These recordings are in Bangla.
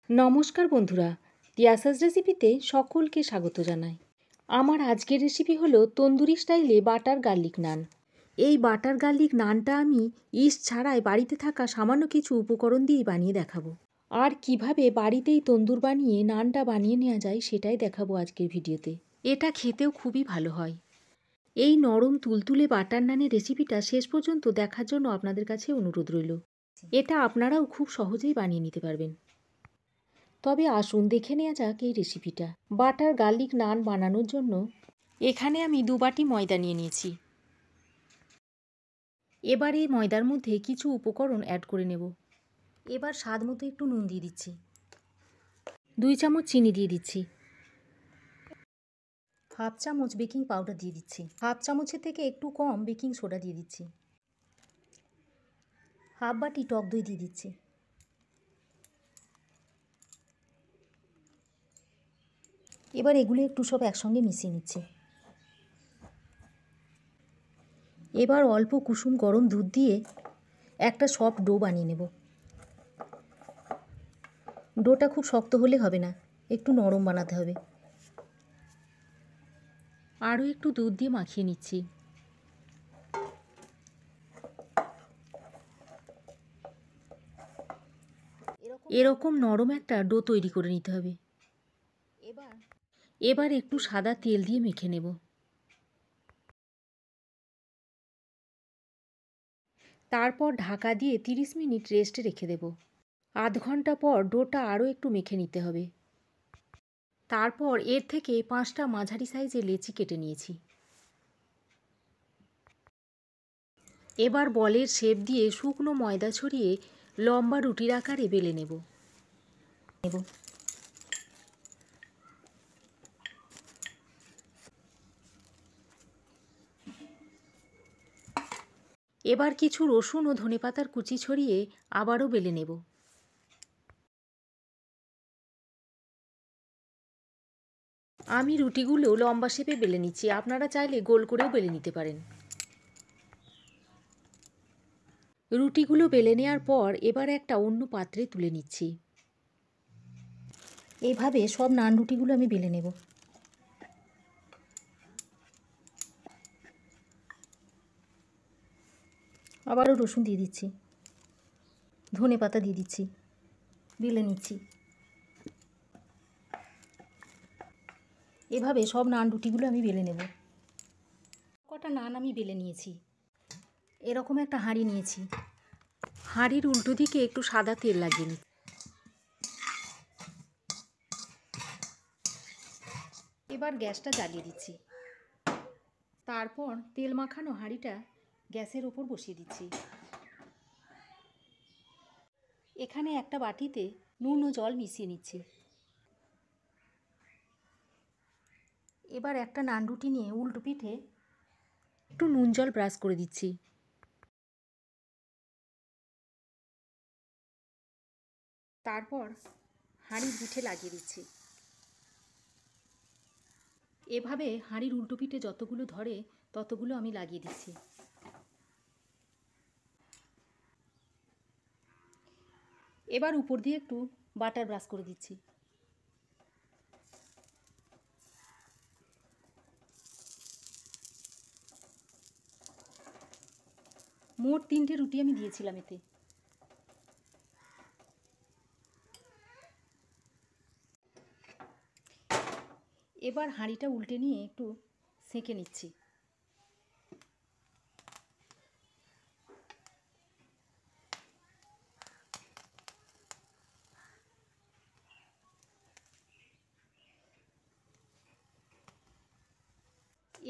নমস্কার বন্ধুরা, তিয়াসাস রেসিপিতে সকলকে স্বাগত জানাই। আমার আজকের রেসিপি হলো তন্দুরি স্টাইলে বাটার গার্লিক নান। এই বাটার গার্লিক নানটা আমি ইস্ট ছাড়াই বাড়িতে থাকা সামান্য কিছু উপকরণ দিয়েই বানিয়ে দেখাবো। আর কিভাবে বাড়িতেই তন্দুর বানিয়ে নানটা বানিয়ে নেওয়া যায় সেটাই দেখাবো আজকের ভিডিওতে। এটা খেতেও খুবই ভালো হয়। এই নরম তুলতুলে বাটার নানের রেসিপিটা শেষ পর্যন্ত দেখার জন্য আপনাদের কাছে অনুরোধ রইল। এটা আপনারাও খুব সহজেই বানিয়ে নিতে পারবেন। তবে আসুন দেখে নেওয়া যাক এই রেসিপিটা। বাটার গার্লিক নান বানানোর জন্য এখানে আমি 2 বাটি ময়দা নিয়ে নিয়েছি। এবার এই ময়দার মধ্যে কিছু উপকরণ অ্যাড করে নেব। এবার স্বাদ মতো একটু নুন দিয়ে দিচ্ছি, 2 চামচ চিনি দিয়ে দিচ্ছি, হাফ চামচ বেকিং পাউডার দিয়ে দিচ্ছি, হাফ চামচের থেকে একটু কম বেকিং সোডা দিয়ে দিচ্ছি, হাফ বাটি টক দই দিয়ে দিচ্ছি। এবার এগুলো একটু সব একসঙ্গে মিশিয়ে নিচ্ছি। এবার অল্প কুসুম গরম দুধ দিয়ে একটা সফট ডো বানিয়ে নেব। ডোটা খুব শক্ত হলে হবে না, একটু নরম বানাতে হবে। আরও একটু দুধ দিয়ে মাখিয়ে নিচ্ছি। এরকম নরম একটা ডো তৈরি করে নিতে হবে। এবার একটু সাদা তেল দিয়ে মেখে নেব। তারপর ঢাকা দিয়ে 30 মিনিট রেস্টে রেখে দেব। আধ ঘন্টা পর ডোটা আরও একটু মেখে নিতে হবে। তারপর এর থেকে 5টা মাঝারি সাইজের লেচি কেটে নিয়েছি। এবার বলের শেপ দিয়ে শুকনো ময়দা ছড়িয়ে লম্বা রুটির আকারে বেলে নেব। এবার কিছু রসুন ও ধনেপাতার কুচি ছড়িয়ে আবারও বেলে নেব। আমি রুটিগুলো লম্বা শেপে বেলে নিচ্ছি, আপনারা চাইলে গোল করেও বেলে নিতে পারেন। রুটিগুলো বেলে নেওয়ার পর এবার একটা অন্য পাত্রে তুলে নিচ্ছি। এইভাবে সব নান রুটিগুলো আমি বেলে নেব। আবারও রসুন দিয়ে দিচ্ছি, ধনেপাতা দিয়ে দিচ্ছি, বেলে নিচ্ছি। এভাবে সব নান রুটিগুলো আমি বেলে নেব। কটা নান আমি বেলে নিয়েছি। এরকম একটা হাঁড়ি নিয়েছি। হাঁড়ির উল্টো দিকে একটু সাদা তেল লাগিয়ে নিচ্ছি। এবার গ্যাসটা জ্বালিয়ে দিচ্ছি। তারপর তেল মাখানো হাঁড়িটা গ্যাসের ওপর বসিয়ে দিচ্ছি। এখানে একটা বাটিতে নুন ও জল মিশিয়ে নিচ্ছি। এবার একটা নান রুটি নিয়ে উল্টো পিঠে একটু নুন জল ব্রাশ করে দিচ্ছি। তারপর হাঁড়ির পিঠে লাগিয়ে দিচ্ছি। এভাবে হাঁড়ির উল্টো পিঠে যতগুলো ধরে ততগুলো আমি লাগিয়ে দিচ্ছি। এবার উপর দিয়ে একটু বাটার ব্রাশ করে দিচ্ছি। মোট 3টে রুটি আমি দিয়েছিলাম এতে। এবার হাঁড়িটা উল্টে নিয়ে একটু সেঁকে নিচ্ছি।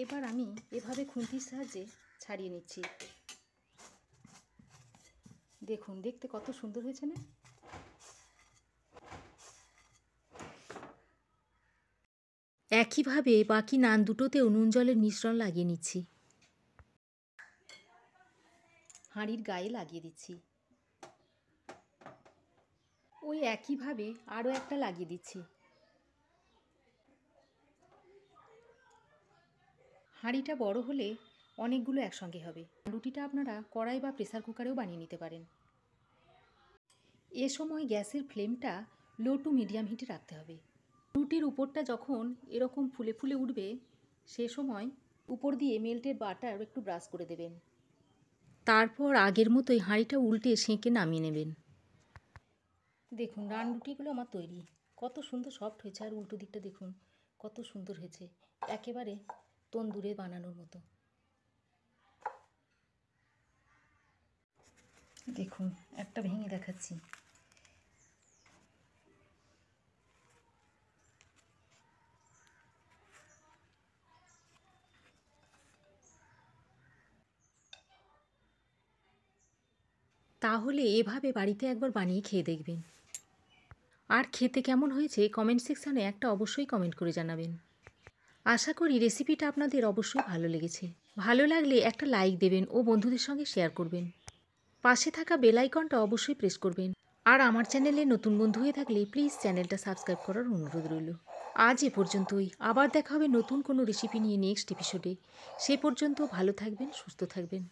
এবার আমি এভাবে খুন্তির সাহায্যে ছাড়িয়ে নিচ্ছি। দেখুন দেখতে কত সুন্দর হয়েছে না? একইভাবে বাকি নান দুটোতেও নুন জলের মিশ্রণ লাগিয়ে নিচ্ছি। হাঁড়ির গায়ে লাগিয়ে দিচ্ছি। ওই একইভাবে আরও একটা লাগিয়ে দিচ্ছি। হাঁড়িটা বড় হলে অনেকগুলো একসঙ্গে হবে। রুটিটা আপনারা কড়াই বা প্রেসার কুকারেও বানিয়ে নিতে পারেন। এ সময় গ্যাসের ফ্লেমটা লো টু মিডিয়াম হিটে রাখতে হবে। রুটির উপরটা যখন এরকম ফুলে ফুলে উঠবে সে সময় উপর দিয়ে মেল্টেড বাটার একটু ব্রাশ করে দেবেন। তারপর আগের মতোই হাঁড়িটা উল্টে সেঁকে নামিয়ে নেবেন। দেখুন নান রুটিগুলো আমার তৈরি। কত সুন্দর সফট হয়েছে, আর উল্টো দিকটা দেখুন কত সুন্দর হয়েছে, একেবারে তন্দুরে বানানোর মতো। দেখুন একটা ভেঙে দেখাচ্ছি। তাহলে এভাবে বাড়িতে একবার বানিয়ে খেয়ে দেখবেন, আর খেতে কেমন হয়েছে কমেন্ট সেকশানে একটা অবশ্যই কমেন্ট করে জানাবেন। আশা করি রেসিপিটা আপনাদের অবশ্যই ভালো লেগেছে। ভালো লাগলে একটা লাইক দেবেন ও বন্ধুদের সঙ্গে শেয়ার করবেন। পাশে থাকা বেল আইকনটা অবশ্যই প্রেস করবেন। আর আমার চ্যানেলে নতুন বন্ধু হয়ে থাকলে প্লিজ চ্যানেলটা সাবস্ক্রাইব করার অনুরোধ রইল। আজ এ পর্যন্তই। আবার দেখা হবে নতুন কোনো রেসিপি নিয়ে নেক্সট এপিসোডে। সে পর্যন্ত ভালো থাকবেন, সুস্থ থাকবেন।